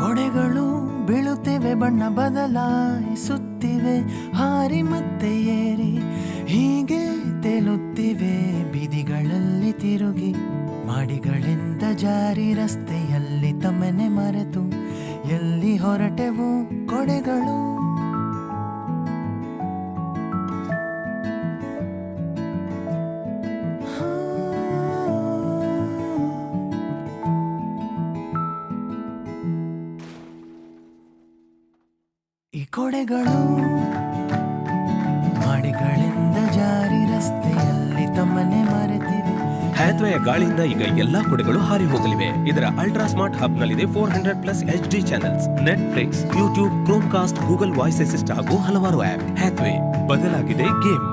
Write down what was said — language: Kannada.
ಕೊಡೆಗಳು ಬೀಳುತ್ತಿವೆ, ಬಣ್ಣ ಬದಲಾಯಿಸುತ್ತಿವೆ, ಹಾರಿ ಮತ್ತೆ ಏರಿ ಹೀಗೆ ತೇಲುತ್ತಿವೆ ಬೀದಿಗಳಲ್ಲಿ ತಿರುಗಿ. ಮಾಡಿಗಳಿಂದ ಜಾರಿ ರಸ್ತೆಯಲ್ಲಿ ತಮ್ಮನೆ ಮರೆತು ಎಲ್ಲಿ ಹೊರಟೆವು ಕೊಡೆಗಳು. ಈ ಕೊಡೆಗಳು ಮಾಡಿಗಳಿಂದ ಜಾರಿ ರಸ್ತೆಯಲ್ಲಿ ತಮ್ಮನೆ ಮರೆತಿವೆ. ಹ್ಯಾಥ್ವೇಯ ಗಾಳಿಯಿಂದ ಈಗ ಎಲ್ಲಾ ಕೊಡೆಗಳು ಹಾರಿ ಹೋಗಲಿವೆ. ಇದರ ಅಲ್ಟ್ರಾ ಸ್ಮಾರ್ಟ್ ಹಬ್ ನಲ್ಲಿದೆ 400+ HD channels, Netflix, YouTube, Chrome cost, Google voice assist ಹಾಗೂ ಹಲವಾರು ಆಪ್. ಹ್ಯಾಥ್ವೇ, ಬದಲಾಗಿದೆ ಗೇಮ್.